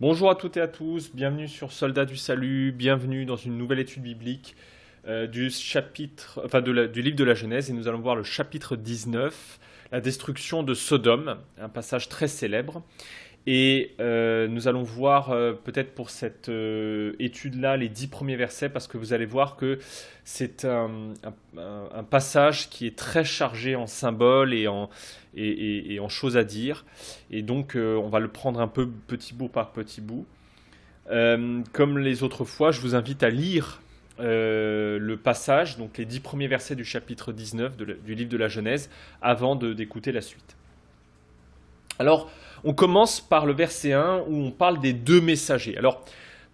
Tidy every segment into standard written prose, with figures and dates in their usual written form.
Bonjour à toutes et à tous, bienvenue sur Soldats du Salut, bienvenue dans une nouvelle étude biblique du livre de la Genèse et nous allons voir le chapitre 19, la destruction de Sodome, un passage très célèbre. Et nous allons voir peut-être pour cette étude-là les 10 premiers versets parce que vous allez voir que c'est un passage qui est très chargé en symboles et en choses à dire. Et donc on va le prendre un peu petit bout par petit bout. Comme les autres fois, je vous invite à lire le passage, donc les 10 premiers versets du chapitre 19 du livre de la Genèse, avant d'écouter la suite. Alors, on commence par le verset 1 où on parle des deux messagers. Alors,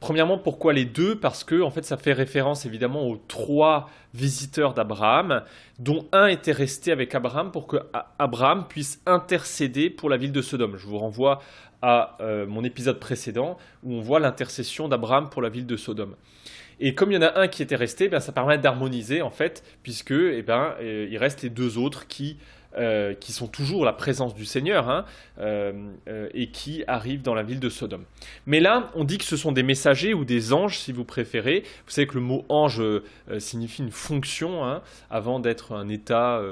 premièrement, pourquoi les deux? Parce que, en fait, ça fait référence évidemment aux trois visiteurs d'Abraham, dont un était resté avec Abraham pour que Abraham puisse intercéder pour la ville de Sodome. Je vous renvoie à mon épisode précédent où on voit l'intercession d'Abraham pour la ville de Sodome. Et comme il y en a un qui était resté, ça permet d'harmoniser en fait, puisque il reste les deux autres qui sont toujours la présence du Seigneur et qui arrivent dans la ville de Sodome. Mais là, on dit que ce sont des messagers ou des anges, si vous préférez. Vous savez que le mot ange signifie une fonction, avant d'être un état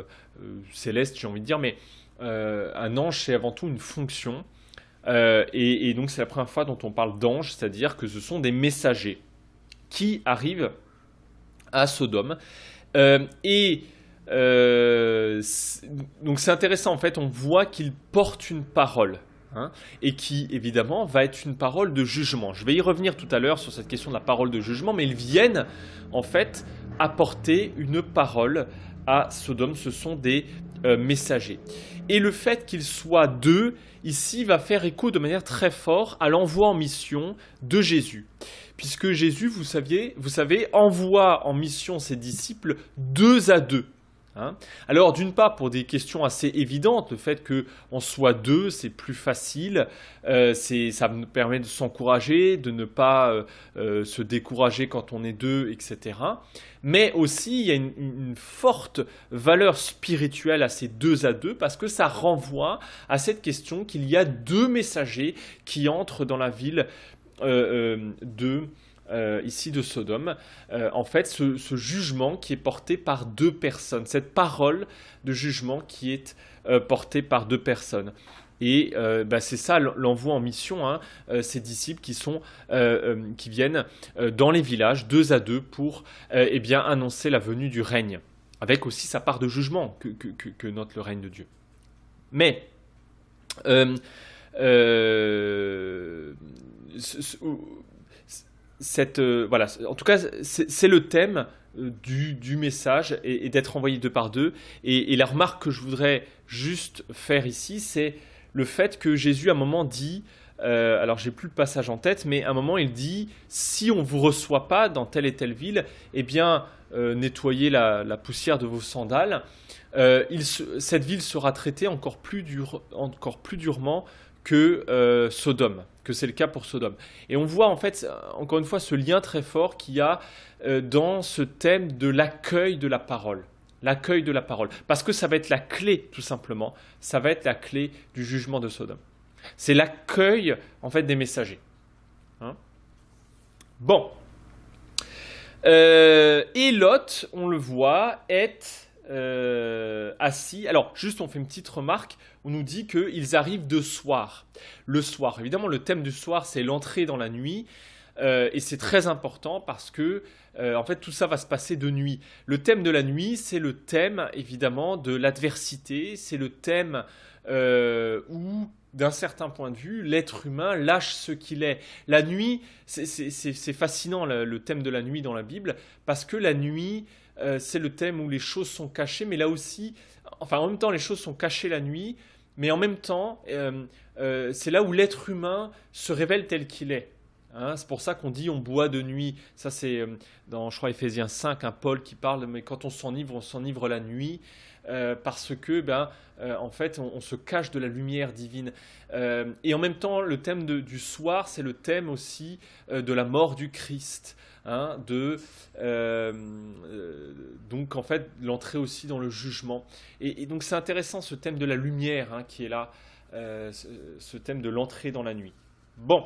céleste, j'ai envie de dire, mais un ange, c'est avant tout une fonction. Et donc, c'est la première fois dont on parle d'ange, c'est-à-dire que ce sont des messagers qui arrivent à Sodome. Donc c'est intéressant, en fait, on voit qu'ils portent une parole, et qui, évidemment, va être une parole de jugement. Je vais y revenir tout à l'heure sur cette question de la parole de jugement, mais ils viennent, en fait, apporter une parole à Sodome. Ce sont des messagers. Et le fait qu'ils soient deux, ici, va faire écho de manière très forte à l'envoi en mission de Jésus. Puisque Jésus, vous savez, envoie en mission ses disciples deux à deux. Alors d'une part pour des questions assez évidentes, le fait qu'on soit deux c'est plus facile, ça nous permet de s'encourager, de ne pas se décourager quand on est deux, etc. Mais aussi il y a une forte valeur spirituelle à ces deux à deux parce que ça renvoie à cette question qu'il y a deux messagers qui entrent dans la ville ici de Sodome, en fait ce jugement qui est porté par deux personnes, cette parole de jugement qui est portée par deux personnes. Et c'est ça l'envoi en mission, ces disciples qui viennent dans les villages deux à deux pour annoncer la venue du règne, avec aussi sa part de jugement que note le règne de Dieu. Mais en tout cas, c'est le thème du message et d'être envoyé deux par deux. Et la remarque que je voudrais juste faire ici, c'est le fait que Jésus, à un moment, dit, alors j'ai plus le passage en tête, mais à un moment, il dit, si on ne vous reçoit pas dans telle et telle ville, nettoyez la poussière de vos sandales. Cette ville sera traitée encore plus durement que Sodome, que c'est le cas pour Sodome. Et on voit en fait, encore une fois, ce lien très fort qu'il y a dans ce thème de l'accueil de la parole. L'accueil de la parole. Parce que ça va être la clé, tout simplement. Ça va être la clé du jugement de Sodome. C'est l'accueil, en fait, des messagers. Bon. Et Lot, on le voit, est assis. Alors, juste, on fait une petite remarque. On nous dit qu'ils arrivent de soir. Le soir. Évidemment, le thème du soir, c'est l'entrée dans la nuit. Et c'est très important parce que, en fait, tout ça va se passer de nuit. Le thème de la nuit, c'est le thème, évidemment, de l'adversité. C'est le thème où, d'un certain point de vue, l'être humain lâche ce qu'il est. La nuit, c'est fascinant, le thème de la nuit dans la Bible, parce que la nuit, c'est le thème où les choses sont cachées, mais là aussi, en même temps, les choses sont cachées la nuit, mais en même temps, c'est là où l'être humain se révèle tel qu'il est. C'est pour ça qu'on dit on boit de nuit. Ça c'est dans, je crois, Éphésiens 5, Paul qui parle, mais quand on s'enivre la nuit, parce que, en fait, on se cache de la lumière divine. Et en même temps, le thème du soir, c'est le thème aussi de la mort du Christ. Donc en fait l'entrée aussi dans le jugement et donc c'est intéressant ce thème de la lumière qui est là, ce thème de l'entrée dans la nuit. Bon,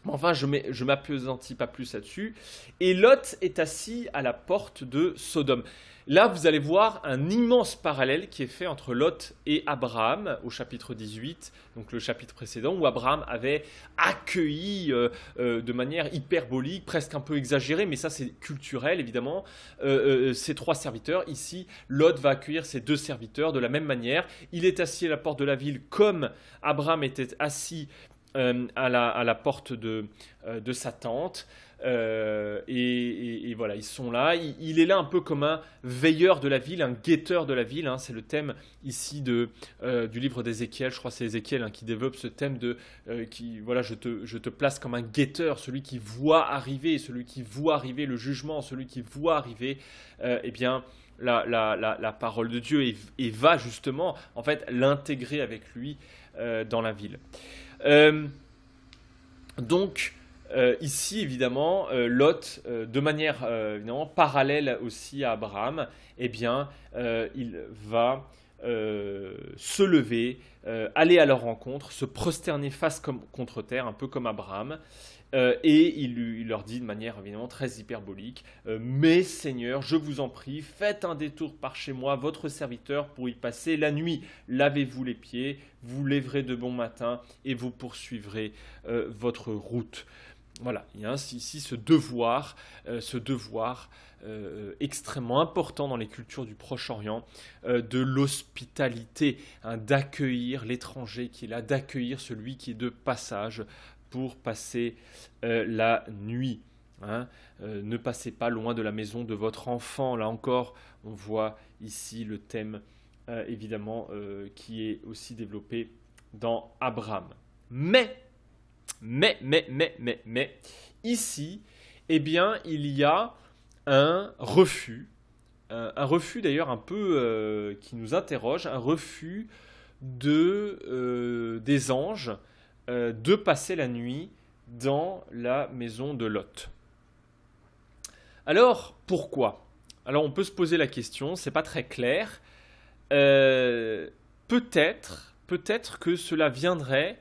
Enfin, je m'appesantis pas plus là-dessus. Et Lot est assis à la porte de Sodome. Là, vous allez voir un immense parallèle qui est fait entre Lot et Abraham au chapitre 18, donc le chapitre précédent, où Abraham avait accueilli de manière hyperbolique, presque un peu exagérée, mais ça c'est culturel évidemment, ses 3 serviteurs. Ici, Lot va accueillir ses 2 serviteurs de la même manière. Il est assis à la porte de la ville comme Abraham était assis à la porte de sa tente. Et voilà, ils sont là. Il est là un peu comme un veilleur de la ville, un guetteur de la ville. Hein. C'est le thème ici du livre d'Ézéchiel. Je crois que c'est Ézéchiel qui développe ce thème voilà, je te place comme un guetteur, celui qui voit arriver, le jugement, celui qui voit arriver, eh bien, la parole de Dieu et va justement en fait l'intégrer avec lui dans la ville. Donc ici, évidemment, Lot, de manière évidemment parallèle aussi à Abraham, eh bien, il va se lever, aller à leur rencontre, se prosterner face contre terre, un peu comme Abraham, et il leur dit de manière évidemment très hyperbolique, mais Seigneur, je vous en prie, faites un détour par chez moi, votre serviteur, pour y passer la nuit. Lavez-vous les pieds, vous lèverez de bon matin, et vous poursuivrez votre route. Voilà, il y a ici ce devoir extrêmement important dans les cultures du Proche-Orient, de l'hospitalité, hein, d'accueillir l'étranger qui est là, d'accueillir celui qui est de passage pour passer la nuit. Hein. Ne passez pas loin de la maison de votre enfant. Là encore, on voit ici le thème, évidemment, qui est aussi développé dans Abraham. Mais, ici, eh bien, il y a un refus d'ailleurs un peu qui nous interroge, un refus des anges de passer la nuit dans la maison de Lot. Alors, pourquoi ? Alors, on peut se poser la question, c'est pas très clair. Peut-être que cela viendrait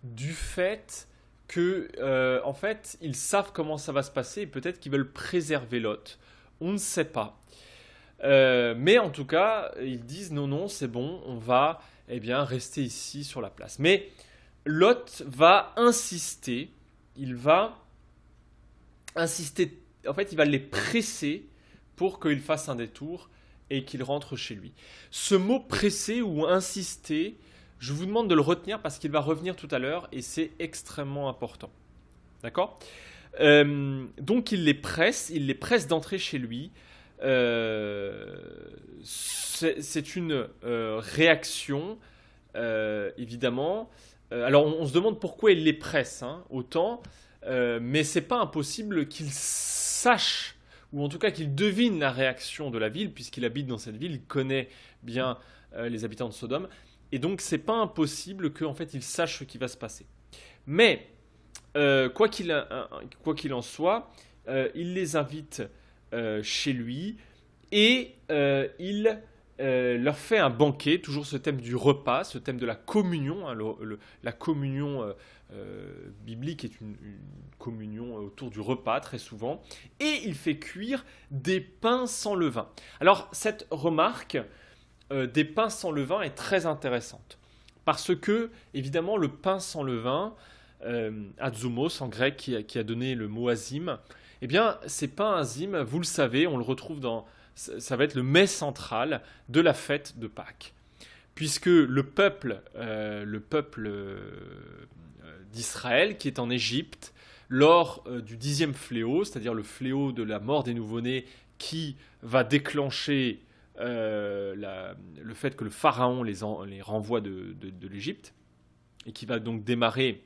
du fait que, en fait, ils savent comment ça va se passer et peut-être qu'ils veulent préserver Lot. On ne sait pas. Mais en tout cas, ils disent non, c'est bon, on va rester ici sur la place. Mais Lot va insister, en fait, il va les presser pour qu'ils fassent un détour et qu'ils rentrent chez lui. Ce mot presser ou insister, je vous demande de le retenir parce qu'il va revenir tout à l'heure et c'est extrêmement important. D'accord ? Donc il les presse d'entrer chez lui. C'est une réaction, évidemment. Alors on se demande pourquoi il les presse autant, mais c'est pas impossible qu'il sache, ou en tout cas qu'il devine la réaction de la ville, puisqu'il habite dans cette ville, il connaît bien les habitants de Sodome, et donc c'est pas impossible qu'en fait il sache ce qui va se passer. Mais quoi qu'il en soit, il les invite chez lui et il leur fait un banquet, toujours ce thème du repas, ce thème de la communion. La communion biblique est une communion autour du repas très souvent. Et il fait cuire des pains sans levain. Alors cette remarque des pains sans levain est très intéressante. Parce que, évidemment, le pain sans levain, azumos en grec, qui a donné le mot azim, eh bien, ces pains azim, vous le savez, on le retrouve ça va être le mets central de la fête de Pâques. Puisque le peuple d'Israël, qui est en Égypte, lors du 10e fléau, c'est-à-dire le fléau de la mort des nouveau-nés, qui va déclencher le fait que le pharaon les renvoie de l'Égypte, et qui va donc démarrer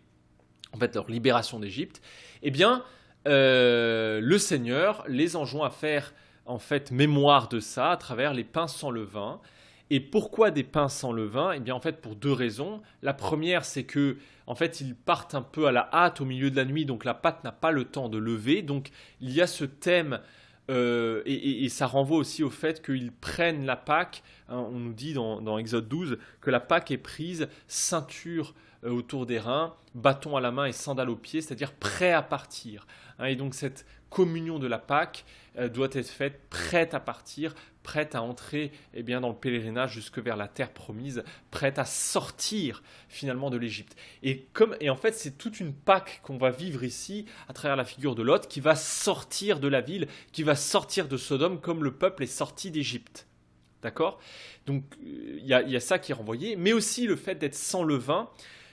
en fait leur libération d'Égypte, eh bien, le Seigneur les enjoint à faire en fait mémoire de ça à travers les pains sans levain. Et pourquoi des pains sans levain ? Eh bien, en fait, pour 2 raisons. La première, c'est que, en fait, ils partent un peu à la hâte au milieu de la nuit, donc la pâte n'a pas le temps de lever. Donc, il y a ce thème, et ça renvoie aussi au fait qu'ils prennent la Pâque. Hein, on nous dit dans Exode 12 que la Pâque est prise ceinture autour des reins, bâton à la main et sandales aux pieds, c'est-à-dire prêt à partir. Et donc cette communion de la Pâque doit être faite prête à partir, prête à entrer dans le pèlerinage jusque vers la terre promise, prête à sortir finalement de l'Égypte. Et en fait, c'est toute une Pâque qu'on va vivre ici à travers la figure de Lot qui va sortir de la ville, qui va sortir de Sodome comme le peuple est sorti d'Égypte. D'accord ? Donc il y a ça qui est renvoyé, mais aussi le fait d'être sans levain.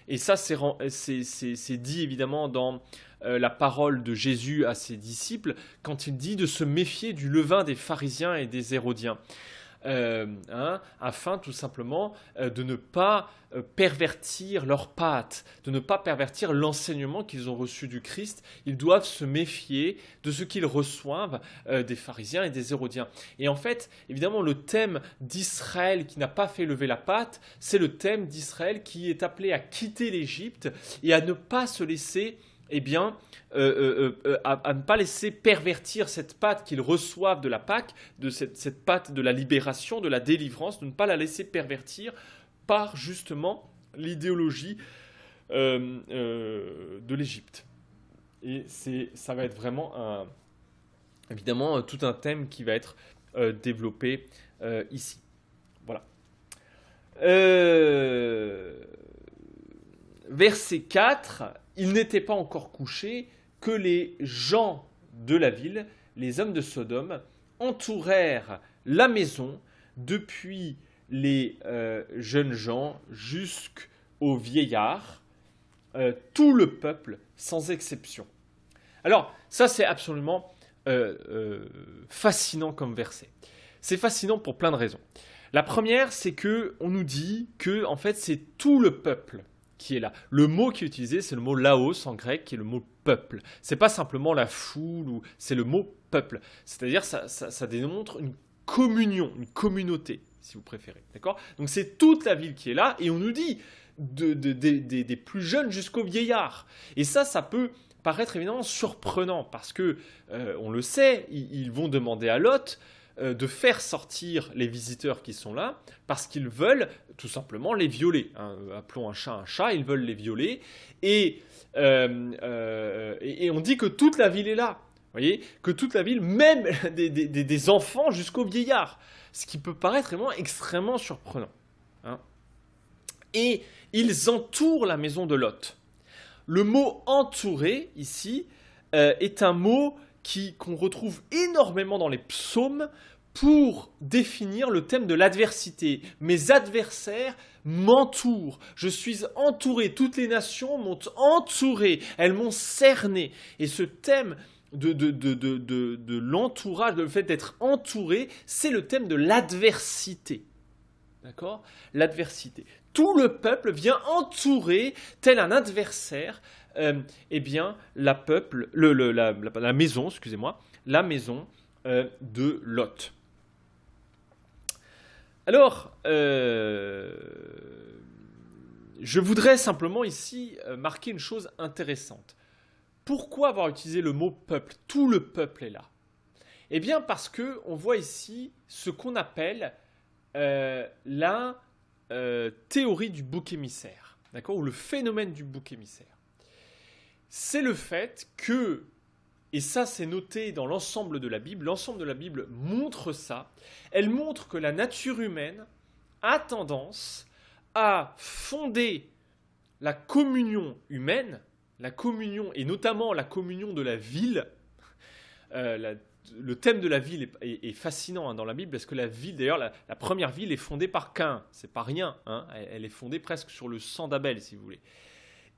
Et ça, c'est dit évidemment dans la parole de Jésus à ses disciples, quand il dit de se méfier du levain des pharisiens et des hérodiens. Afin tout simplement de ne pas pervertir leur pâte, de ne pas pervertir l'enseignement qu'ils ont reçu du Christ. Ils doivent se méfier de ce qu'ils reçoivent des pharisiens et des hérodiens. Et en fait, évidemment, le thème d'Israël qui n'a pas fait lever la pâte, c'est le thème d'Israël qui est appelé à quitter l'Égypte et à ne pas se laisser à ne pas laisser pervertir cette pâte qu'ils reçoivent de la Pâque, de cette pâte de la libération, de la délivrance, de ne pas la laisser pervertir par justement l'idéologie de l'Égypte. Et ça va être vraiment évidemment tout un thème qui va être développé ici. Voilà. Verset 4, il n'était pas encore couché que les gens de la ville, les hommes de Sodome, entourèrent la maison depuis les jeunes gens jusqu'aux vieillards, tout le peuple sans exception. Alors, ça c'est absolument fascinant comme verset. C'est fascinant pour plein de raisons. La première, c'est qu'on nous dit que en fait, c'est tout le peuple qui est là. Le mot qui est utilisé, c'est le mot laos en grec, qui est le mot peuple. C'est pas simplement la foule, c'est le mot peuple. C'est-à-dire, ça démontre une communion, une communauté, si vous préférez. D'accord ? Donc c'est toute la ville qui est là, et on nous dit des plus jeunes jusqu'aux vieillards. Et ça peut paraître évidemment surprenant, parce que, on le sait, ils vont demander à Lot de faire sortir les visiteurs qui sont là, parce qu'ils veulent tout simplement les violer. Appelons un chat, ils veulent les violer. Et on dit que toute la ville est là. Vous voyez ? Que toute la ville, même des enfants jusqu'aux vieillards. Ce qui peut paraître vraiment extrêmement surprenant. Et ils entourent la maison de Lot. Le mot « entourer » ici est un mot qu'on retrouve énormément dans les psaumes pour définir le thème de l'adversité. Mes adversaires m'entourent. Je suis entouré. Toutes les nations m'ont entouré. Elles m'ont cerné. Et ce thème de l'entourage, le fait d'être entouré, c'est le thème de l'adversité. D'accord ? L'adversité. Tout le peuple vient entourer, tel un adversaire, la maison, la maison de Lot. Alors, je voudrais simplement ici marquer une chose intéressante. Pourquoi avoir utilisé le mot peuple ? Tout le peuple est là. Eh bien, parce qu'on voit ici ce qu'on appelle la théorie du bouc émissaire, d'accord ? Ou le phénomène du bouc émissaire. C'est le fait que, et ça c'est noté dans l'ensemble de la Bible montre ça, elle montre que la nature humaine a tendance à fonder la communion humaine, la communion, et notamment la communion de la ville. Le thème de la ville est fascinant dans la Bible, parce que la ville, d'ailleurs, la première ville est fondée par Caïn. C'est pas rien, elle est fondée presque sur le sang d'Abel, si vous voulez.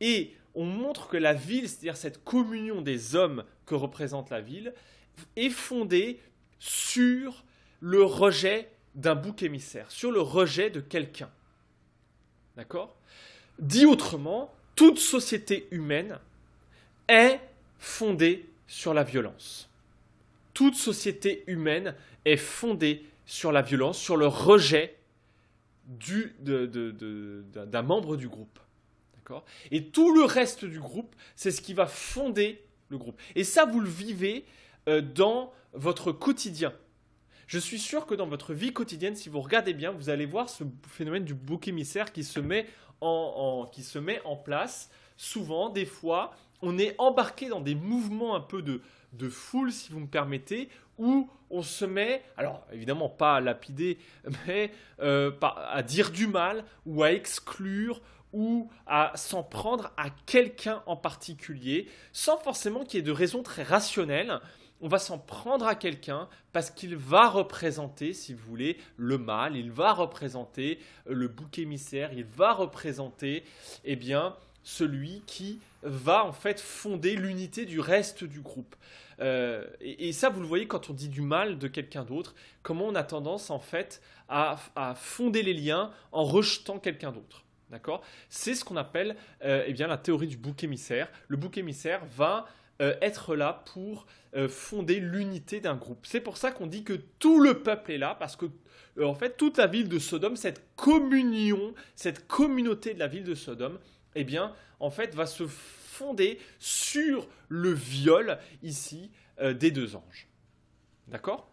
Et on montre que la ville, c'est-à-dire cette communion des hommes que représente la ville, est fondée sur le rejet d'un bouc émissaire, sur le rejet de quelqu'un. D'accord ? Dit autrement, toute société humaine est fondée sur la violence. Toute société humaine est fondée sur la violence, sur le rejet d'un membre du groupe. D'accord ? Et tout le reste du groupe, c'est ce qui va fonder le groupe. Et ça, vous le vivez dans votre quotidien. Je suis sûr que dans votre vie quotidienne, si vous regardez bien, vous allez voir ce phénomène du bouc émissaire qui se met qui se met en place. Souvent, des fois, on est embarqué dans des mouvements un peu de foule, si vous me permettez, où on se met, alors évidemment pas à lapider, mais à dire du mal ou à exclure ou à s'en prendre à quelqu'un en particulier, sans forcément qu'il y ait de raison très rationnelle. On va s'en prendre à quelqu'un parce qu'il va représenter, si vous voulez, le mal, il va représenter le bouc émissaire, il va représenter, eh bien, celui qui va en fait fonder l'unité du reste du groupe. Et ça, vous le voyez quand on dit du mal de quelqu'un d'autre, comment on a tendance en fait à fonder les liens en rejetant quelqu'un d'autre. D'accord? C'est ce qu'on appelle eh bien, la théorie du bouc émissaire. Le bouc émissaire va être là pour fonder l'unité d'un groupe. C'est pour ça qu'on dit que tout le peuple est là, parce que en fait, toute la ville de Sodome, cette communion, cette communauté de la ville de Sodome, eh bien, en fait, va se fonder sur le viol, ici, des deux anges. D'accord?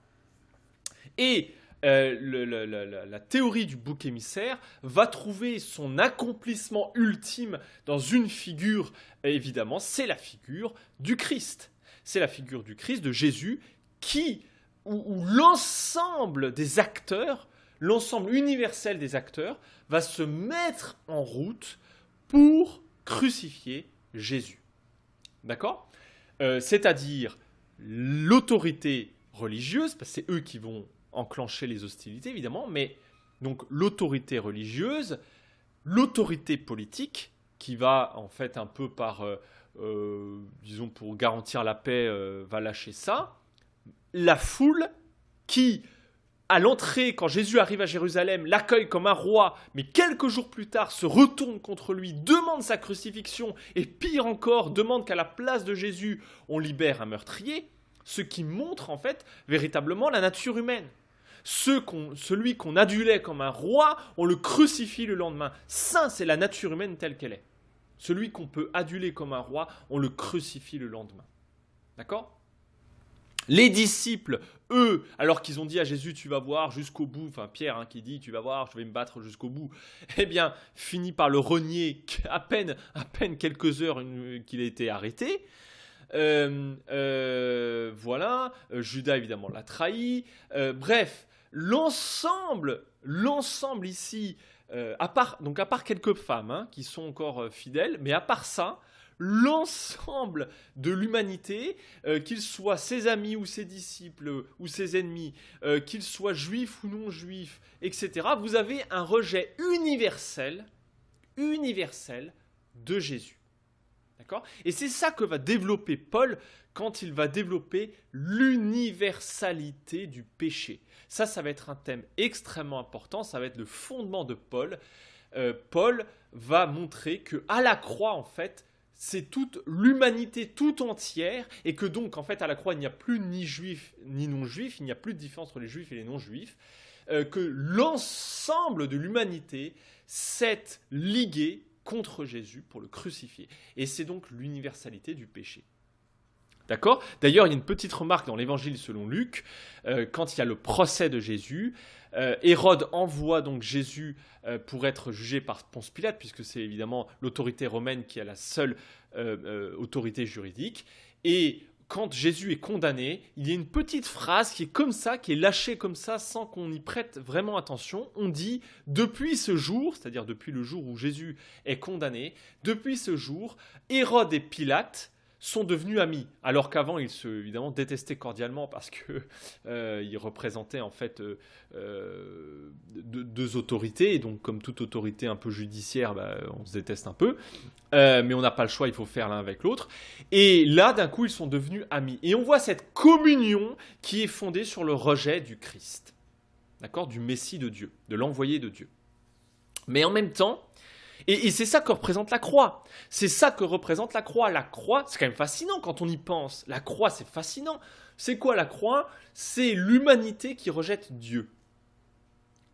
Et la théorie du bouc émissaire va trouver son accomplissement ultime dans une figure, évidemment, c'est la figure du Christ. C'est la figure du Christ, de Jésus, où l'ensemble des acteurs, l'ensemble universel des acteurs, va se mettre en route pour crucifier Jésus. D'accord ? C'est-à-dire l'autorité religieuse, parce que c'est eux qui vont enclencher les hostilités, évidemment, mais donc l'autorité religieuse, l'autorité politique, qui va en fait un peu par, disons pour garantir la paix, va lâcher ça, la foule qui, à l'entrée, quand Jésus arrive à Jérusalem, l'accueille comme un roi, mais quelques jours plus tard se retourne contre lui, demande sa crucifixion, et pire encore, demande qu'à la place de Jésus, on libère un meurtrier, ce qui montre en fait véritablement la nature humaine. Celui qu'on adulait comme un roi, on le crucifie le lendemain. Ça, c'est la nature humaine telle qu'elle est. Celui qu'on peut aduler comme un roi, on le crucifie le lendemain. D'accord ? Les disciples, eux, alors qu'ils ont dit à Jésus, tu vas voir jusqu'au bout, enfin Pierre qui dit, tu vas voir, je vais me battre jusqu'au bout, eh bien, finit par le renier à peine quelques heures qu'il a été arrêté. Voilà, Judas évidemment l'a trahi. Bref, l'ensemble ici, à part quelques femmes qui sont encore fidèles, mais à part ça, l'ensemble de l'humanité, qu'ils soient ses amis ou ses disciples ou ses ennemis, qu'ils soient juifs ou non juifs, etc., vous avez un rejet universel de Jésus. D'accord ? Et c'est ça que va développer Paul quand il va développer l'universalité du péché. Ça va être un thème extrêmement important, ça va être le fondement de Paul. Paul va montrer qu'à la croix, en fait, c'est toute l'humanité tout entière, et que donc, en fait, à la croix, il n'y a plus ni juifs ni non-juifs, il n'y a plus de différence entre les juifs et les non-juifs, que l'ensemble de l'humanité s'est ligué contre Jésus pour le crucifier. Et c'est donc l'universalité du péché. D'accord ? D'ailleurs, il y a une petite remarque dans l'évangile selon Luc, quand il y a le procès de Jésus, Hérode envoie donc Jésus pour être jugé par Ponce Pilate, puisque c'est évidemment l'autorité romaine qui a la seule autorité juridique, et quand Jésus est condamné, il y a une petite phrase qui est comme ça, qui est lâchée comme ça, sans qu'on y prête vraiment attention. On dit « Depuis ce jour », c'est-à-dire depuis le jour où Jésus est condamné, « Depuis ce jour, Hérode et Pilate sont devenus amis », alors qu'avant ils se évidemment détestaient cordialement parce que ils représentaient en fait deux autorités, et donc comme toute autorité un peu judiciaire, on se déteste un peu, mais on n'a pas le choix, il faut faire l'un avec l'autre. Et là d'un coup ils sont devenus amis, et on voit cette communion qui est fondée sur le rejet du Christ, d'accord, du Messie de Dieu, de l'envoyé de Dieu. Mais en même temps, et c'est ça que représente la croix. C'est ça que représente la croix. La croix, c'est quand même fascinant quand on y pense. La croix, c'est fascinant. C'est quoi la croix ? C'est l'humanité qui rejette Dieu.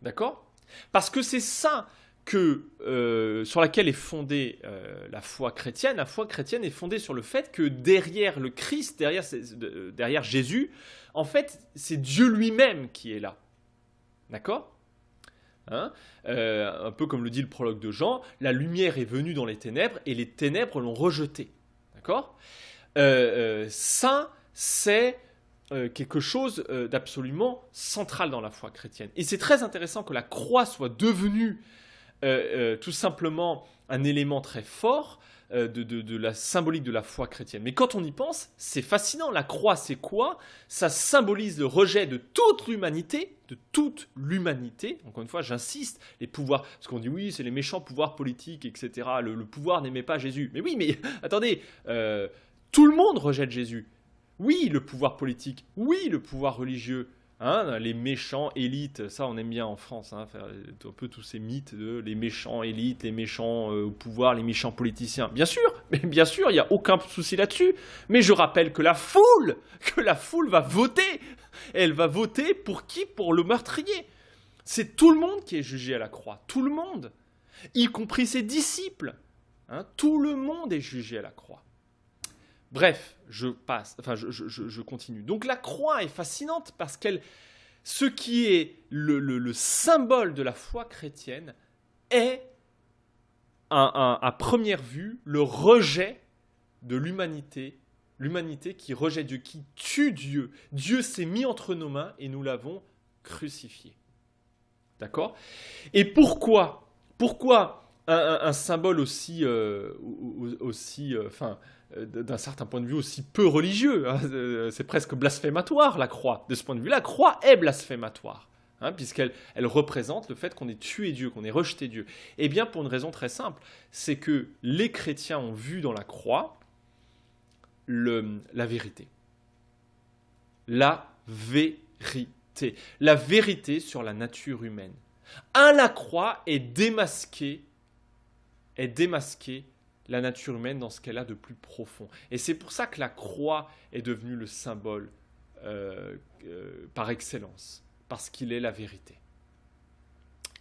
D'accord ? Parce que c'est ça sur laquelle est fondée la foi chrétienne est fondée sur le fait que derrière le Christ, derrière Jésus, en fait, c'est Dieu lui-même qui est là. D'accord ? Hein, un peu comme le dit le prologue de Jean, la lumière est venue dans les ténèbres et les ténèbres l'ont rejetée. D'accord ? Ça, c'est quelque chose d'absolument central dans la foi chrétienne. Et c'est très intéressant que la croix soit devenue tout simplement un élément très fort de la symbolique de la foi chrétienne. Mais quand on y pense, c'est fascinant. La croix, c'est quoi ? Ça symbolise le rejet de toute l'humanité, encore une fois, j'insiste, les pouvoirs, parce qu'on dit oui, c'est les méchants pouvoirs politiques, etc. Le pouvoir n'aimait pas Jésus. Mais oui, mais attendez, tout le monde rejette Jésus. Oui, le pouvoir politique, oui, le pouvoir religieux, hein, les méchants élites, ça on aime bien en France, hein, faire un peu tous ces mythes de les méchants élites, les méchants au pouvoir, les méchants politiciens. Bien sûr, il n'y a aucun souci là-dessus. Mais je rappelle que la foule va voter. Et elle va voter pour qui ? Pour le meurtrier. C'est tout le monde qui est jugé à la croix, tout le monde, y compris ses disciples. Hein, tout le monde est jugé à la croix. Bref, je continue. Donc la croix est fascinante parce ce qui est le symbole de la foi chrétienne est, à première vue, le rejet de l'humanité qui rejette Dieu, qui tue Dieu. Dieu s'est mis entre nos mains et nous l'avons crucifié. D'accord ? Et pourquoi un symbole aussi d'un certain point de vue aussi peu religieux, hein, c'est presque blasphématoire la croix. De ce point de vue, la croix est blasphématoire, hein, puisqu'elle représente le fait qu'on ait tué Dieu, qu'on ait rejeté Dieu. Eh bien, pour une raison très simple, c'est que les chrétiens ont vu dans la croix la vérité. La vérité. La vérité sur la nature humaine. La croix est démasquée la nature humaine dans ce qu'elle a de plus profond. Et c'est pour ça que la croix est devenue le symbole par excellence, parce qu'il est la vérité.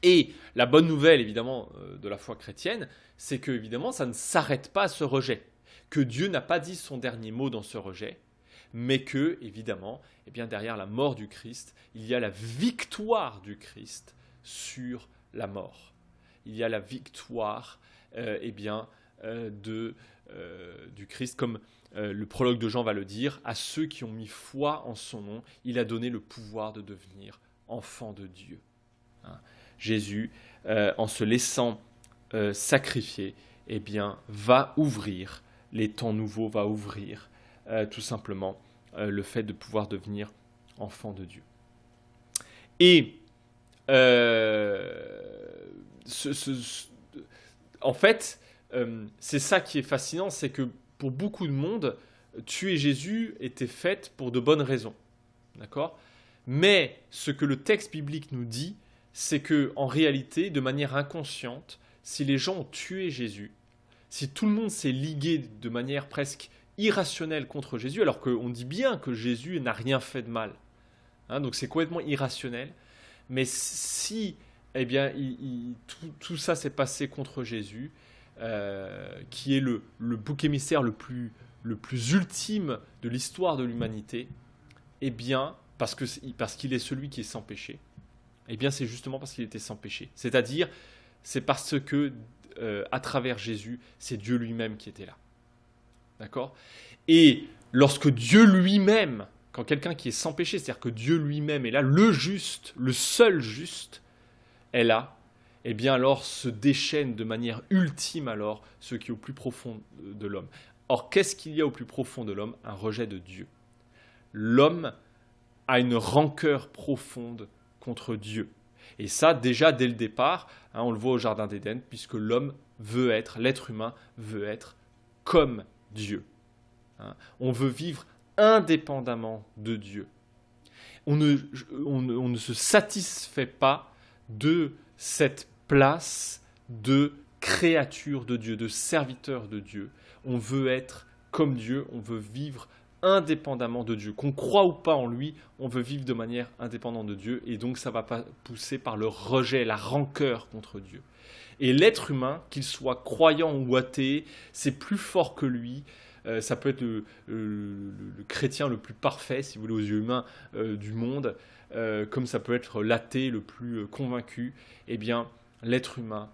Et la bonne nouvelle, évidemment, de la foi chrétienne, c'est que, évidemment, ça ne s'arrête pas à ce rejet, que Dieu n'a pas dit son dernier mot dans ce rejet, mais que, évidemment, eh bien, derrière la mort du Christ, il y a la victoire du Christ sur la mort. Il y a la victoire, du Christ, comme le prologue de Jean va le dire, à ceux qui ont mis foi en son nom, il a donné le pouvoir de devenir enfants de Dieu. Hein. Jésus, en se laissant sacrifier, eh bien, va ouvrir les temps nouveaux, va ouvrir tout simplement le fait de pouvoir devenir enfant de Dieu. Et en fait, c'est ça qui est fascinant, c'est que pour beaucoup de monde, tuer Jésus était fait pour de bonnes raisons. D'accord ? Mais ce que le texte biblique nous dit, c'est que en réalité, de manière inconsciente, si les gens ont tué Jésus, si tout le monde s'est ligué de manière presque irrationnelle contre Jésus, alors qu'on dit bien que Jésus n'a rien fait de mal, hein, donc c'est complètement irrationnel, mais si tout ça s'est passé contre Jésus, qui est le bouc émissaire le plus ultime de l'histoire de l'humanité, eh bien, parce qu'il est celui qui est sans péché, eh bien c'est justement parce qu'il était sans péché. C'est-à-dire, c'est parce que, à travers Jésus, c'est Dieu lui-même qui était là. D'accord ? Et lorsque Dieu lui-même, quand quelqu'un qui est sans péché, c'est-à-dire que Dieu lui-même est là, le juste, le seul juste, est là, eh bien alors se déchaîne de manière ultime alors ce qui est au plus profond de l'homme. Or, qu'est-ce qu'il y a au plus profond de l'homme ? Un rejet de Dieu. L'homme a une rancœur profonde contre Dieu. Et ça, déjà, dès le départ, hein, on le voit au Jardin d'Éden, puisque l'être humain veut être comme Dieu. Hein. On veut vivre indépendamment de Dieu. On ne se satisfait pas de cette place de créature de Dieu, de serviteur de Dieu. On veut être comme Dieu, on veut vivre indépendamment de Dieu. Qu'on croit ou pas en lui, on veut vivre de manière indépendante de Dieu, et donc ça va pas pousser par le rejet, la rancœur contre Dieu. Et l'être humain, qu'il soit croyant ou athée, c'est plus fort que lui. Ça peut être le chrétien le plus parfait, si vous voulez, aux yeux humains du monde, comme ça peut être l'athée le plus convaincu. Eh bien, l'être humain,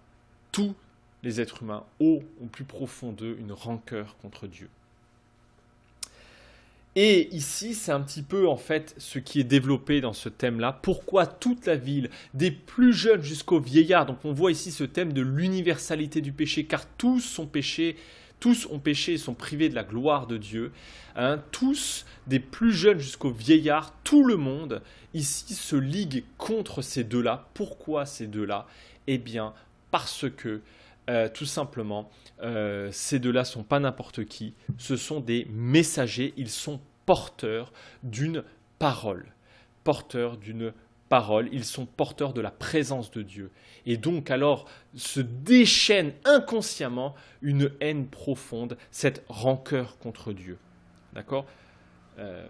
tous les êtres humains ont au plus profond d'eux une rancœur contre Dieu. Et ici, c'est un petit peu en fait ce qui est développé dans ce thème-là. Pourquoi toute la ville, des plus jeunes jusqu'aux vieillards. Donc on voit ici ce thème de l'universalité du péché, car tous ont péché et sont privés de la gloire de Dieu. Tous, des plus jeunes jusqu'aux vieillards, tout le monde ici se ligue contre ces deux-là. Pourquoi ces deux-là? Eh bien, parce que tout simplement, ces deux-là ne sont pas n'importe qui, ce sont des messagers, ils sont porteurs d'une parole. Ils sont porteurs de la présence de Dieu. Et donc alors se déchaîne inconsciemment une haine profonde, cette rancœur contre Dieu. D'accord?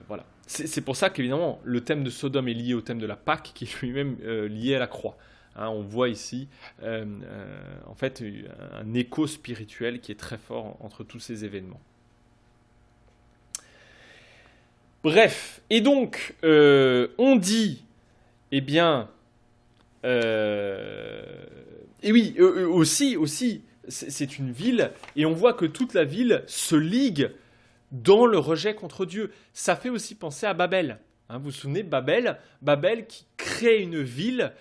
Voilà. C'est pour ça qu'évidemment, le thème de Sodome est lié au thème de la Pâque, qui est lui-même lié à la croix. On voit ici en fait un écho spirituel qui est très fort entre tous ces événements. Bref, et donc on dit, eh bien, et oui, aussi, c'est une ville, et on voit que toute la ville se ligue dans le rejet contre Dieu. Ça fait aussi penser à Babel. Vous vous souvenez, Babel qui crée une ville,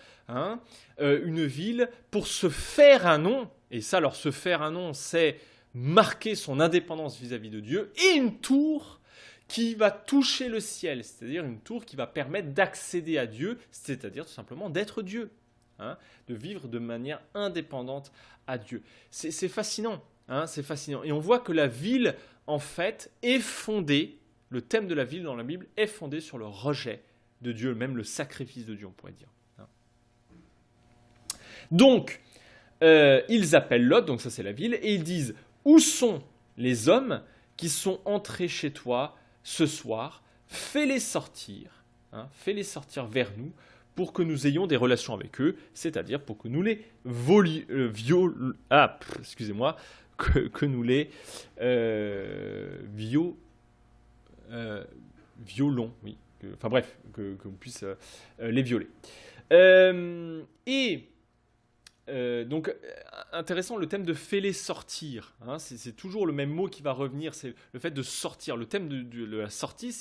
une ville pour se faire un nom, et ça, alors se faire un nom, c'est marquer son indépendance vis-à-vis de Dieu, et une tour qui va toucher le ciel, c'est-à-dire une tour qui va permettre d'accéder à Dieu, c'est-à-dire tout simplement d'être Dieu, de vivre de manière indépendante à Dieu. C'est fascinant, c'est fascinant. Et on voit que la ville, en fait, est fondée, le thème de la ville dans la Bible est fondé sur le rejet de Dieu, même le sacrifice de Dieu, on pourrait dire. Donc, ils appellent Lot, donc ça c'est la ville, et ils disent « Où sont les hommes qui sont entrés chez toi ce soir? Fais-les sortir vers nous pour que nous ayons des relations avec eux, c'est-à-dire pour que nous les que nous les violons, oui. Enfin bref, qu'on puisse les violer. » Donc, intéressant, le thème de « fais-les sortir », c'est toujours le même mot qui va revenir, c'est le fait de sortir. Le thème de la sortie,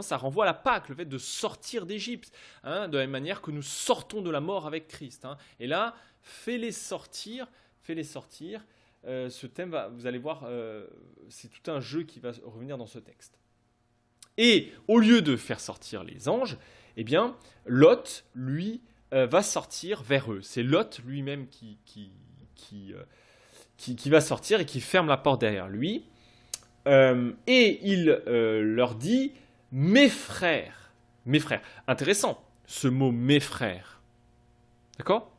ça renvoie à la Pâque, le fait de sortir d'Égypte, de la même manière que nous sortons de la mort avec Christ. Et là, « fais-les sortir », ce thème, vous allez voir, c'est tout un jeu qui va revenir dans ce texte. Et au lieu de faire sortir les anges, eh bien, Lot, lui, va sortir vers eux. C'est Lot lui-même qui va sortir et qui ferme la porte derrière lui. Et il leur dit « mes frères ». Mes frères. Intéressant, ce mot « mes frères ». D'accord ?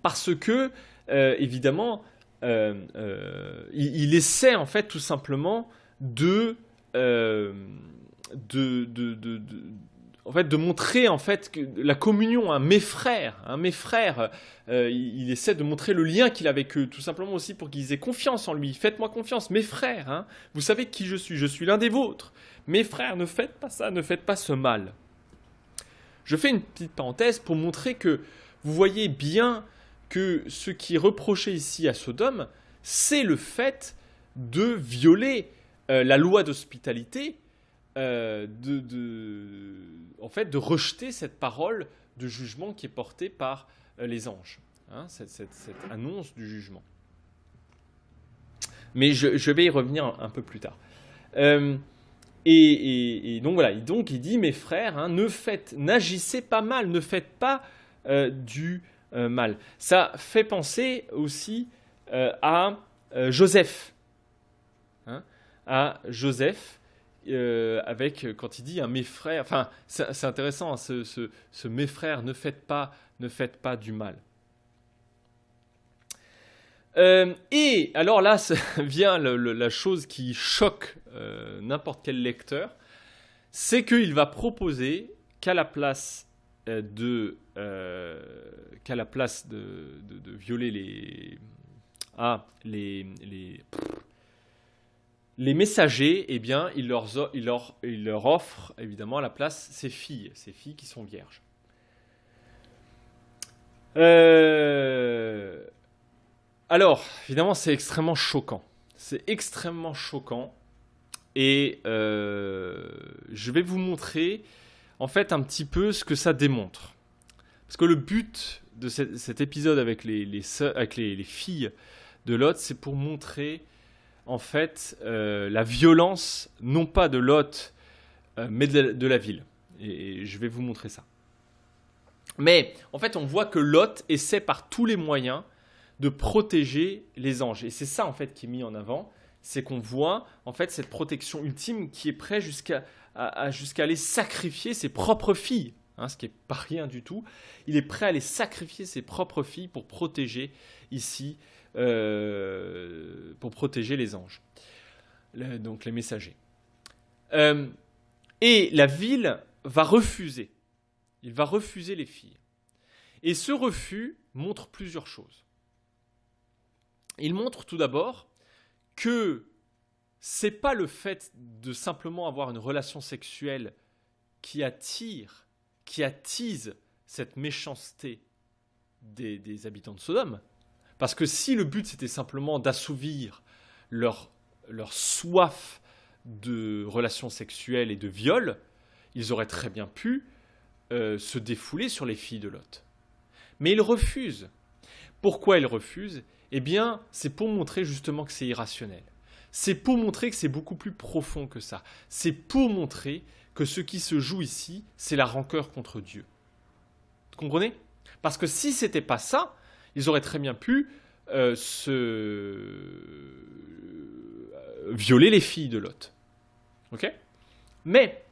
Parce que, évidemment, il essaie en fait tout simplement de montrer en fait que la communion, mes frères, il essaie de montrer le lien qu'il a avec eux, tout simplement aussi pour qu'ils aient confiance en lui. Faites-moi confiance, mes frères, vous savez qui je suis l'un des vôtres. Mes frères, ne faites pas ça, ne faites pas ce mal. Je fais une petite parenthèse pour montrer que vous voyez bien que ce qui est reproché ici à Sodome, c'est le fait de violer la loi d'hospitalité, en fait, de rejeter cette parole de jugement qui est portée par les anges, cette annonce du jugement. Mais je vais y revenir un peu plus tard. Et donc voilà, donc il dit, mes frères, n'agissez pas mal, ne faites pas du mal. Ça fait penser aussi à Joseph. À Joseph, quand il dit mes frères, enfin c'est intéressant, ce mes frères, ne faites pas du mal. Et alors là vient la chose qui choque n'importe quel lecteur, c'est qu'il va proposer qu'à la place qu'à la place de violer les messagers, eh bien, il leur offre évidemment à la place ces filles qui sont vierges. Alors, évidemment, c'est extrêmement choquant. C'est extrêmement choquant. Et je vais vous montrer, en fait, un petit peu ce que ça démontre. Parce que le but de cet épisode avec les filles de Lot, c'est pour montrer, en fait, la violence, non pas de Lot, mais de la ville. Et je vais vous montrer ça. Mais, en fait, on voit que Lot essaie par tous les moyens de protéger les anges. Et c'est ça, en fait, qui est mis en avant. C'est qu'on voit, en fait, cette protection ultime qui est prêt jusqu'à aller sacrifier ses propres filles. Ce qui n'est pas rien du tout. Il est prêt à aller sacrifier ses propres filles pour protéger ici, pour protéger les anges. Donc les messagers. Et la ville va refuser. Il va refuser les filles. Et ce refus montre plusieurs choses. Il montre tout d'abord que c'est pas le fait de simplement avoir une relation sexuelle qui attise cette méchanceté des habitants de Sodome. Parce que si le but c'était simplement d'assouvir leur soif de relations sexuelles et de viol, ils auraient très bien pu se défouler sur les filles de Lot. Mais ils refusent. Pourquoi ils refusent ? Eh bien, c'est pour montrer justement que c'est irrationnel. C'est pour montrer que c'est beaucoup plus profond que ça. C'est pour montrer que ce qui se joue ici, c'est la rancœur contre Dieu. Vous comprenez ? Parce que si c'était pas ça, ils auraient très bien pu violer les filles de Lot. Ok ? Mais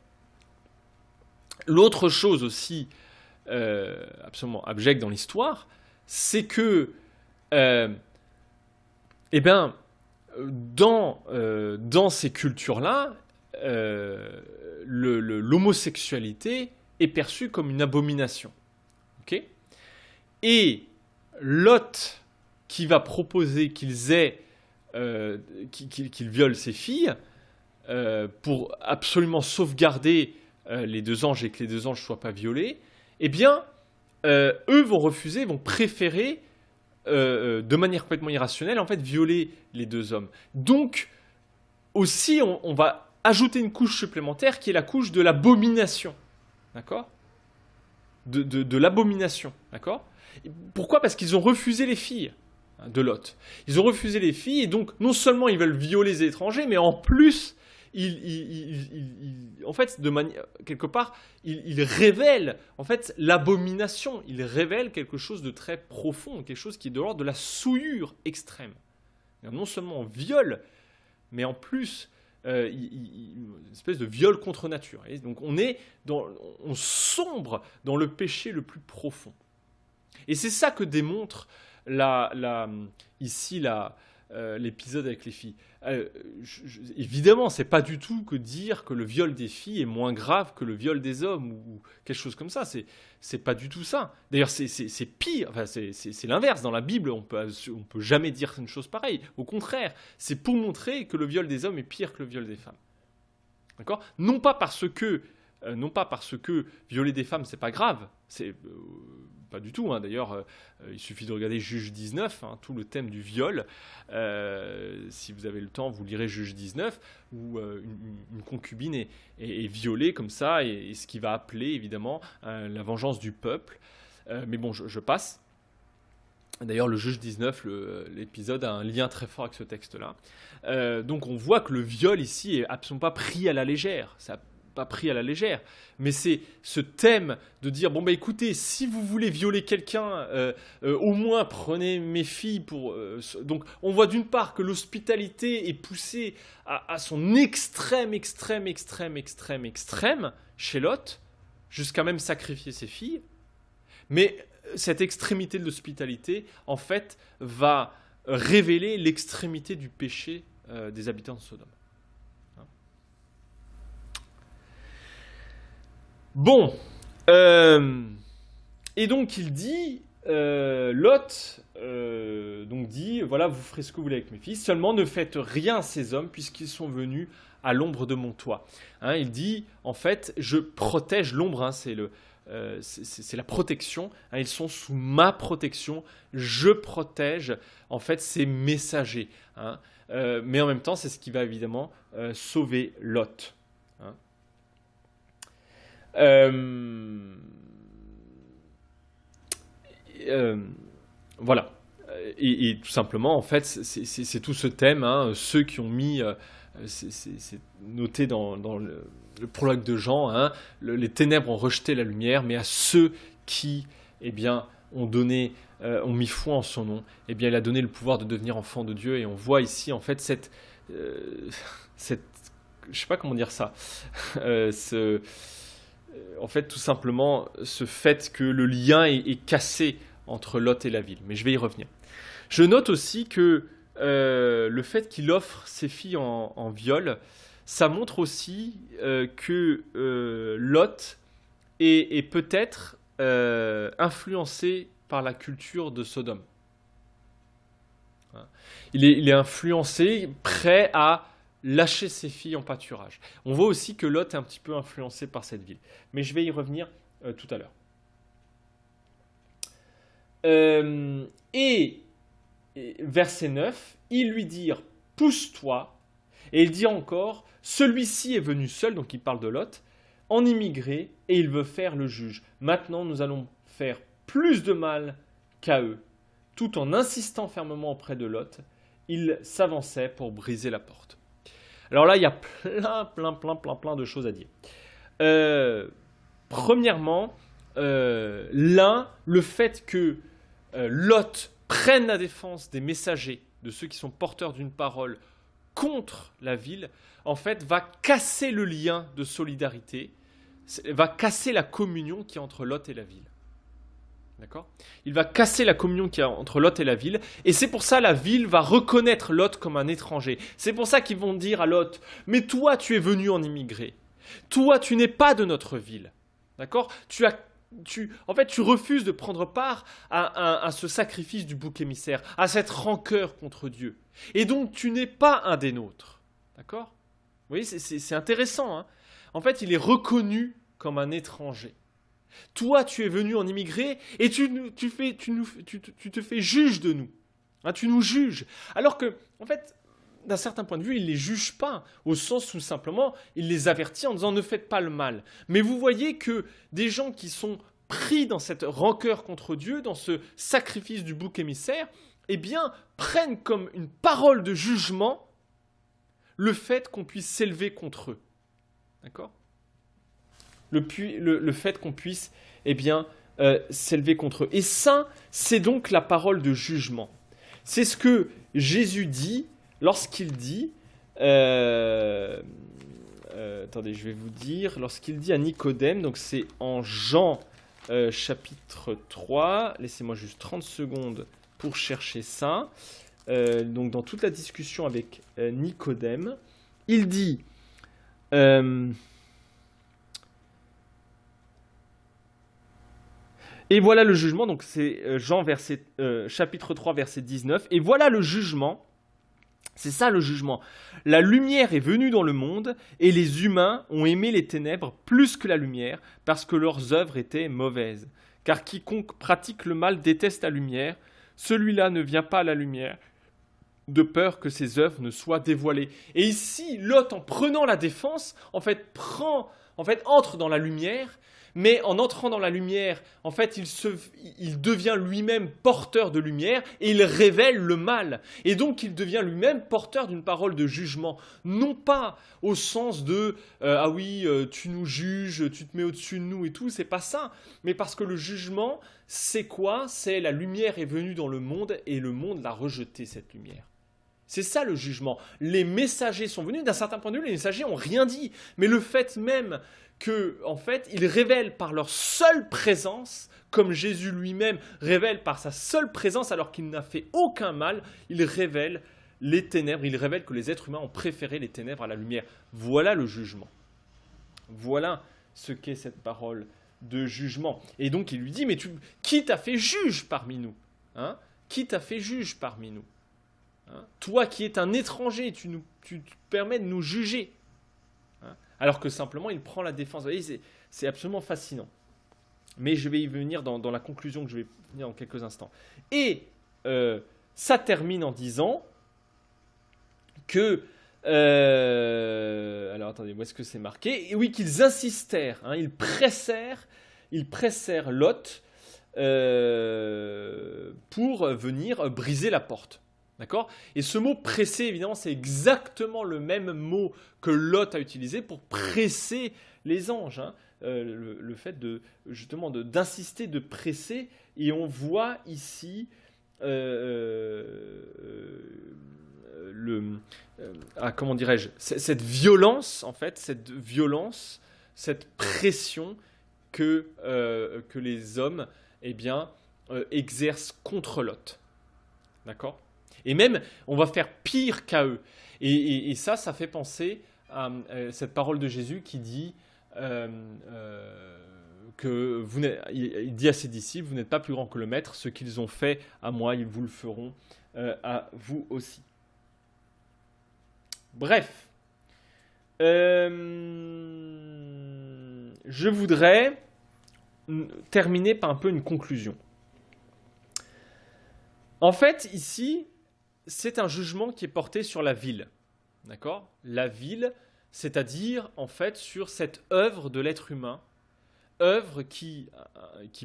l'autre chose aussi absolument abjecte dans l'histoire, c'est que dans ces cultures-là, l'homosexualité est perçue comme une abomination. Okay ? Et Lot, qui va proposer qu'ils violent ces filles pour absolument sauvegarder les deux anges et que les deux anges ne soient pas violés, eh bien, eux vont refuser, vont préférer de manière complètement irrationnelle, en fait, violer les deux hommes. Donc, aussi, on va ajouter une couche supplémentaire qui est la couche de l'abomination. D'accord ? De l'abomination. D'accord ? Pourquoi ? Parce qu'ils ont refusé les filles de Lot. Ils ont refusé les filles, et donc, non seulement ils veulent violer les étrangers, mais en plus, en fait, quelque part, il révèle en fait l'abomination. Il révèle quelque chose de très profond, quelque chose qui est de l'ordre de la souillure extrême. Non seulement on viole, mais en plus une espèce de viol contre nature. Et donc on sombre dans le péché le plus profond. Et c'est ça que démontre ici l'épisode avec les filles. Évidemment, c'est pas du tout que dire que le viol des filles est moins grave que le viol des hommes ou quelque chose comme ça. C'est pas du tout ça. D'ailleurs, c'est pire. Enfin, c'est l'inverse. Dans la Bible, on peut jamais dire une chose pareille. Au contraire, c'est pour montrer que le viol des hommes est pire que le viol des femmes. D'accord ? Non pas parce que violer des femmes c'est pas grave. C'est pas du tout. D'ailleurs, il suffit de regarder Juge 19, tout le thème du viol. Si vous avez le temps, vous lirez Juge 19, où une concubine est violée comme ça, et ce qui va appeler évidemment la vengeance du peuple. Mais bon, je passe. D'ailleurs, le Juge 19, l'épisode a un lien très fort avec ce texte-là. Donc on voit que le viol ici est absolument pas pris à la légère. Ça pas pris à la légère, mais c'est ce thème de dire bon écoutez, si vous voulez violer quelqu'un, au moins prenez mes filles pour. Donc on voit d'une part que l'hospitalité est poussée à son extrême chez Lot, jusqu'à même sacrifier ses filles, mais cette extrémité de l'hospitalité en fait va révéler l'extrémité du péché des habitants de Sodome. Bon, Et donc il dit, Lot donc dit, voilà, vous ferez ce que vous voulez avec mes fils, seulement ne faites rien à ces hommes puisqu'ils sont venus à l'ombre de mon toit. Hein, il dit, en fait, je protège l'ombre, hein, c'est la protection, hein, ils sont sous ma protection, je protège en fait ces messagers. Hein, mais en même temps, c'est ce qui va évidemment sauver Lot. Hein. Voilà. Et tout simplement, en fait, c'est tout ce thème. Hein, ceux qui ont mis, c'est noté dans le prologue de Jean, hein, les ténèbres ont rejeté la lumière, mais à ceux qui, eh bien, ont mis foi en son nom, eh bien, il a donné le pouvoir de devenir enfant de Dieu. Et on voit ici, en fait, je sais pas comment dire ça, en fait, tout simplement, ce fait que le lien est cassé entre Lot et la ville. Mais je vais y revenir. Je note aussi que le fait qu'il offre ses filles en viol, ça montre aussi que Lot est peut-être influencé par la culture de Sodome. Il est influencé, prêt à lâcher ses filles en pâturage. On voit aussi que Lot est un petit peu influencé par cette ville. Mais je vais y revenir tout à l'heure. Et verset 9, ils lui dirent « Pousse-toi ». Et il dit encore « Celui-ci est venu seul », donc il parle de Lot, « en immigré, et il veut faire le juge. Maintenant, nous allons faire plus de mal qu'à eux. » Tout en insistant fermement auprès de Lot, il s'avançait pour briser la porte. Alors là, il y a plein de choses à dire. Premièrement, le fait que Lot prenne la défense des messagers, de ceux qui sont porteurs d'une parole contre la ville, en fait, va casser le lien de solidarité, va casser la communion qui est entre Lot et la ville. D'accord ? Il va casser la communion qu'il y a entre Lot et la ville, et c'est pour ça la ville va reconnaître Lot comme un étranger. C'est pour ça qu'ils vont dire à Lot, mais toi tu es venu en immigré, toi tu n'es pas de notre ville. D'accord ? En fait, tu refuses de prendre part à ce sacrifice du bouc émissaire, à cette rancœur contre Dieu. Et donc tu n'es pas un des nôtres. D'accord ? Vous voyez, c'est intéressant. Hein ? En fait, il est reconnu comme un étranger. Toi, tu es venu en immigré et tu te fais juge de nous. Hein, tu nous juges. Alors que, en fait, d'un certain point de vue, il ne les juge pas, au sens où simplement, il les avertit en disant ne faites pas le mal. Mais vous voyez que des gens qui sont pris dans cette rancœur contre Dieu, dans ce sacrifice du bouc émissaire, eh bien, prennent comme une parole de jugement le fait qu'on puisse s'élever contre eux. D'accord ? Le fait qu'on puisse eh bien, s'élever contre eux. Et ça, c'est donc la parole de jugement. C'est ce que Jésus dit lorsqu'il dit, attendez, je vais vous dire, lorsqu'il dit à Nicodème, donc c'est en Jean chapitre 3, laissez-moi juste 30 secondes pour chercher ça, donc dans toute la discussion avec Nicodème, il dit... Et voilà le jugement, donc c'est Jean chapitre 3, verset 19. Et voilà le jugement, c'est ça le jugement. La lumière est venue dans le monde et les humains ont aimé les ténèbres plus que la lumière parce que leurs œuvres étaient mauvaises. Car quiconque pratique le mal déteste la lumière, celui-là ne vient pas à la lumière de peur que ses œuvres ne soient dévoilées. Et ici, Lot, en prenant la défense, entre dans la lumière. Mais en entrant dans la lumière, en fait, il devient lui-même porteur de lumière et il révèle le mal. Et donc, il devient lui-même porteur d'une parole de jugement. Non pas au sens de « Ah oui, tu nous juges, tu te mets au-dessus de nous et tout », c'est pas ça. Mais parce que le jugement, c'est quoi ? C'est la lumière est venue dans le monde et le monde l'a rejetée, cette lumière. C'est ça le jugement. Les messagers sont venus, d'un certain point de vue, les messagers n'ont rien dit. Mais le fait même que, en fait, ils révèlent par leur seule présence, comme Jésus lui-même révèle par sa seule présence alors qu'il n'a fait aucun mal, il révèle les ténèbres, il révèle que les êtres humains ont préféré les ténèbres à la lumière. Voilà le jugement. Voilà ce qu'est cette parole de jugement. Et donc il lui dit, mais qui t'a fait juge parmi nous, hein? Qui t'a fait juge parmi nous, hein? Toi qui es un étranger, tu te permets de nous juger, hein? Alors que simplement il prend la défense. Vous voyez, c'est absolument fascinant. Mais je vais y venir dans la conclusion que je vais venir dans quelques instants. Et ça termine en disant que... alors attendez, où est-ce que c'est marqué? Et oui, qu'ils insistèrent, hein, ils pressèrent Lot pour venir briser la porte. D'accord? Et ce mot presser, évidemment, c'est exactement le même mot que Lot a utilisé pour presser les anges, hein. Le fait justement d'insister, de presser, et on voit ici comment dirais-je, cette violence, en fait, cette pression que les hommes, eh bien, exercent contre Lot. D'accord? Et même, on va faire pire qu'à eux. Et ça fait penser à cette parole de Jésus qui dit que il dit à ses disciples, vous n'êtes pas plus grand que le maître, ce qu'ils ont fait à moi, ils vous le feront à vous aussi. Bref, je voudrais terminer par un peu une conclusion. En fait, ici, c'est un jugement qui est porté sur la ville. D'accord ? La ville, c'est-à-dire, en fait, sur cette œuvre de l'être humain, œuvre qui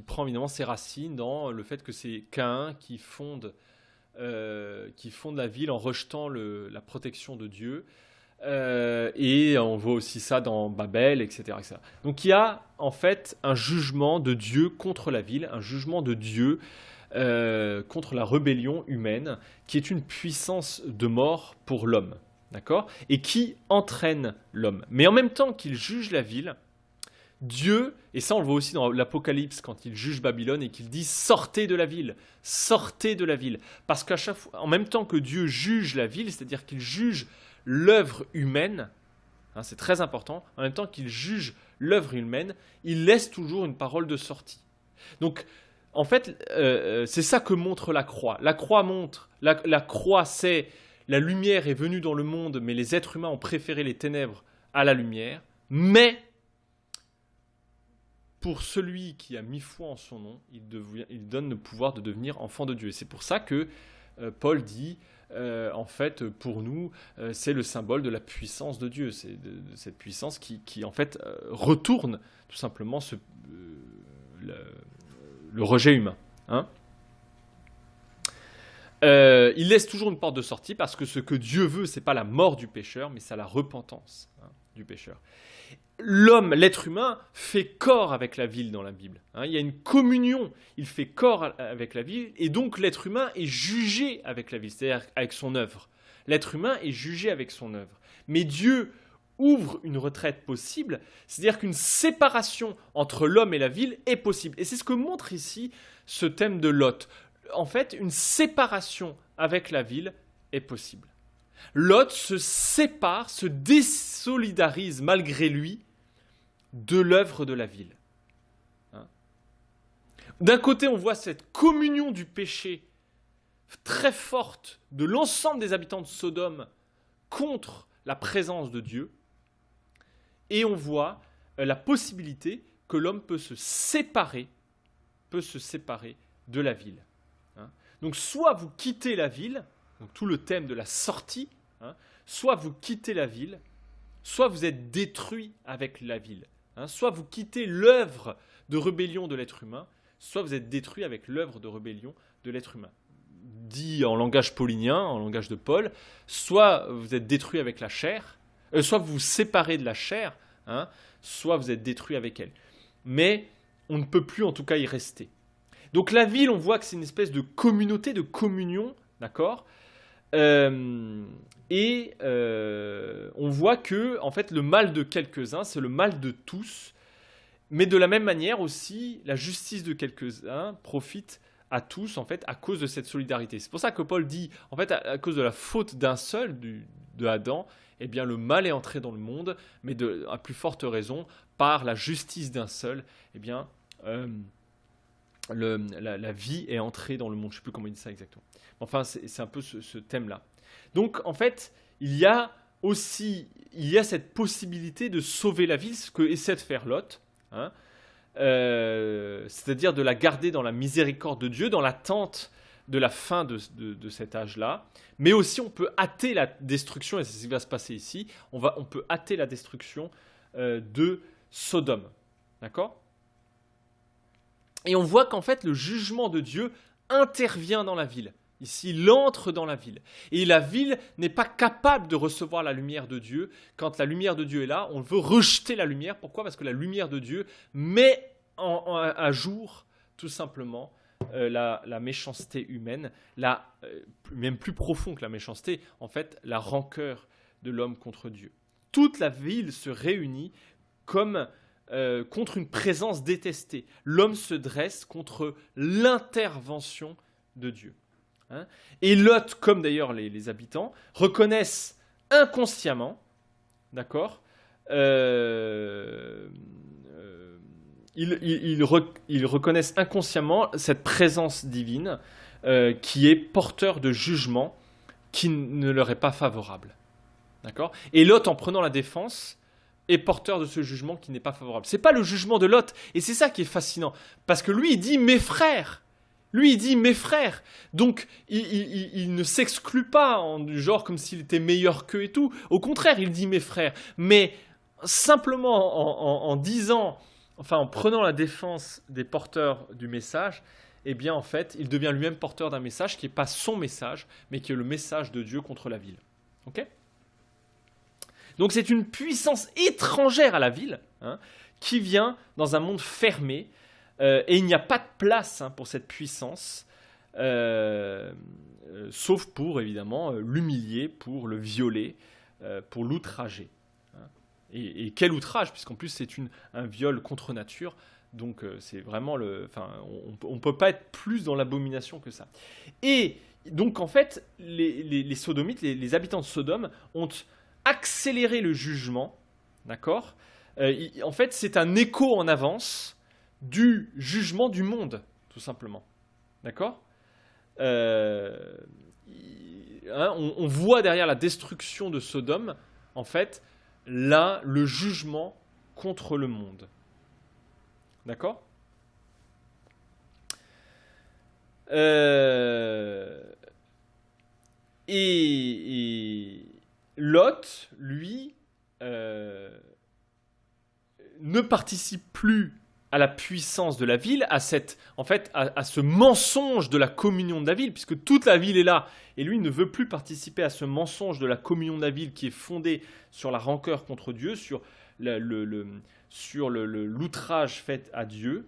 prend évidemment ses racines dans le fait que c'est Caïn qui fonde la ville en rejetant la protection de Dieu. Et on voit aussi ça dans Babel, etc., etc. Donc il y a en fait un jugement de Dieu contre la ville, un jugement de Dieu contre la rébellion humaine, qui est une puissance de mort pour l'homme, d'accord ? Et qui entraîne l'homme. Mais en même temps qu'il juge la ville, Dieu, et ça on le voit aussi dans l'Apocalypse quand il juge Babylone et qu'il dit sortez de la ville, parce qu'à chaque fois, en même temps que Dieu juge la ville, c'est-à-dire qu'il juge l'œuvre humaine, hein, c'est très important, en même temps qu'il juge l'œuvre humaine, il laisse toujours une parole de sortie. Donc en fait, c'est ça que montre la croix. La croix, c'est la lumière est venue dans le monde, mais les êtres humains ont préféré les ténèbres à la lumière, mais pour celui qui a mis foi en son nom, il donne le pouvoir de devenir enfant de Dieu. Et c'est pour ça que Paul dit, en fait, pour nous, c'est le symbole de la puissance de Dieu. C'est de cette puissance qui en fait, retourne tout simplement le rejet humain. Hein. Il laisse toujours une porte de sortie parce que ce que Dieu veut, c'est pas la mort du pécheur, mais c'est la repentance, hein, du pécheur. L'homme, l'être humain, fait corps avec la ville dans la Bible. Hein, il y a une communion, il fait corps avec la ville, et donc l'être humain est jugé avec la ville, c'est-à-dire avec son œuvre. L'être humain est jugé avec son œuvre. Mais Dieu ouvre une retraite possible, c'est-à-dire qu'une séparation entre l'homme et la ville est possible. Et c'est ce que montre ici ce thème de Lot. En fait, une séparation avec la ville est possible. Lot se sépare, se désolidarise malgré lui de l'œuvre de la ville. Hein? D'un côté, on voit cette communion du péché très forte de l'ensemble des habitants de Sodome contre la présence de Dieu. Et on voit la possibilité que l'homme peut se séparer de la ville. Hein? Donc soit vous quittez la ville, donc tout le thème de la sortie, hein, soit vous quittez la ville, soit vous êtes détruit avec la ville. Hein, soit vous quittez l'œuvre de rébellion de l'être humain, soit vous êtes détruit avec l'œuvre de rébellion de l'être humain. Dit en langage paulinien, en langage de Paul, soit vous êtes détruit avec la chair, soit vous vous séparez de la chair, hein, soit vous êtes détruit avec elle. Mais on ne peut plus en tout cas y rester. Donc la ville, on voit que c'est une espèce de communauté, de communion, d'accord ? On voit que en fait, le mal de quelques-uns, c'est le mal de tous, mais de la même manière aussi, la justice de quelques-uns profite à tous, en fait, à cause de cette solidarité. C'est pour ça que Paul dit, en fait, à cause de la faute d'un seul, de Adam, eh bien le mal est entré dans le monde, mais à plus forte raison, par la justice d'un seul, eh bien la vie est entrée dans le monde. Je ne sais plus comment il dit ça exactement. Enfin, c'est un peu ce thème-là. Donc, en fait, il y a cette possibilité de sauver la ville, ce que essaie de faire Lot, hein, c'est-à-dire de la garder dans la miséricorde de Dieu, dans l'attente de la fin de cet âge-là. Mais aussi, on peut hâter la destruction, et c'est ce qui va se passer ici, on peut hâter la destruction de Sodome. D'accord ? Et on voit qu'en fait, le jugement de Dieu intervient dans la ville. Ici, il entre dans la ville. Et la ville n'est pas capable de recevoir la lumière de Dieu. Quand la lumière de Dieu est là, on veut rejeter la lumière. Pourquoi ? Parce que la lumière de Dieu met à jour, tout simplement, la méchanceté humaine, même plus profond que la méchanceté, en fait, la rancœur de l'homme contre Dieu. Toute la ville se réunit contre une présence détestée. L'homme se dresse contre l'intervention de Dieu. Hein ? Et Lot, comme d'ailleurs les habitants, reconnaissent inconsciemment, d'accord, ils reconnaissent inconsciemment cette présence divine qui est porteur de jugement qui ne leur est pas favorable. D'accord ? Et Lot, en prenant la défense, est porteur de ce jugement qui n'est pas favorable. C'est pas le jugement de Lot, et c'est ça qui est fascinant, parce que lui il dit mes frères. Lui il dit mes frères. Donc il ne s'exclut pas du genre comme s'il était meilleur qu'eux et tout. Au contraire, il dit mes frères. Mais simplement en disant, enfin en prenant la défense des porteurs du message, eh bien en fait, il devient lui-même porteur d'un message qui n'est pas son message, mais qui est le message de Dieu contre la ville. Ok ? Donc c'est une puissance étrangère à la ville, hein, qui vient dans un monde fermé, et il n'y a pas de place pour cette puissance, sauf pour, évidemment, l'humilier, pour le violer, pour l'outrager. Hein. Et quel outrage, puisqu'en plus c'est un viol contre nature, donc c'est vraiment on ne peut pas être plus dans l'abomination que ça. Et donc en fait, les sodomites, les habitants de Sodome ont accélérer le jugement, d'accord ? En fait, c'est un écho en avance du jugement du monde, tout simplement. D'accord ? On voit derrière la destruction de Sodome, en fait, là, le jugement contre le monde. D'accord ? Et Lot, lui, ne participe plus à la puissance de la ville, à ce mensonge de la communion de la ville, puisque toute la ville est là, et lui ne veut plus participer à ce mensonge de la communion de la ville qui est fondé sur la rancœur contre Dieu, sur l'outrage fait à Dieu.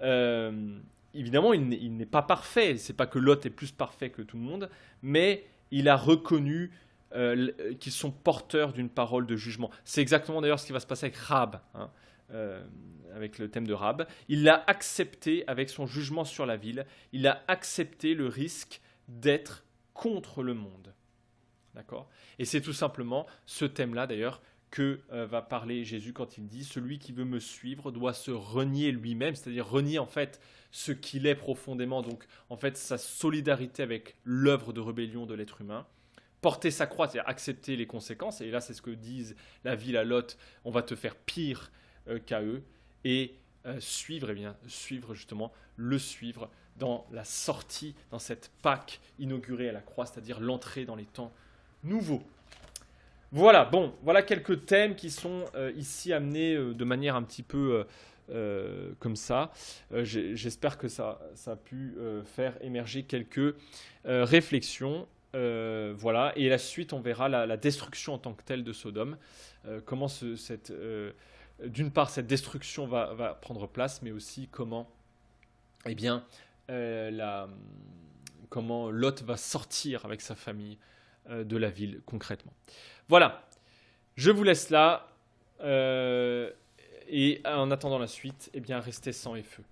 Évidemment, il n'est pas parfait, c'est pas que Lot est plus parfait que tout le monde, mais il a reconnu qu'ils sont porteurs d'une parole de jugement. C'est exactement d'ailleurs ce qui va se passer avec Rahab, hein, avec le thème de Rahab. Il l'a accepté avec son jugement sur la ville. Il a accepté le risque d'être contre le monde. D'accord ? Et c'est tout simplement ce thème-là d'ailleurs que va parler Jésus quand il dit « Celui qui veut me suivre doit se renier lui-même », c'est-à-dire renier en fait ce qu'il est profondément, donc en fait sa solidarité avec l'œuvre de rébellion de l'être humain. Porter sa croix, c'est-à-dire accepter les conséquences. Et là, c'est ce que disent la ville à Lot. On va te faire pire qu'à eux. Et suivre justement, le suivre dans la sortie, dans cette Pâque inaugurée à la croix, c'est-à-dire l'entrée dans les temps nouveaux. Voilà, voilà quelques thèmes qui sont ici amenés de manière un petit peu comme ça. J'espère que ça a pu faire émerger quelques réflexions. Voilà, et la suite, on verra la destruction en tant que telle de Sodome, comment d'une part cette destruction va prendre place, mais aussi comment, comment Lot va sortir avec sa famille de la ville concrètement. Voilà, je vous laisse là, et en attendant la suite, restez sang et feu.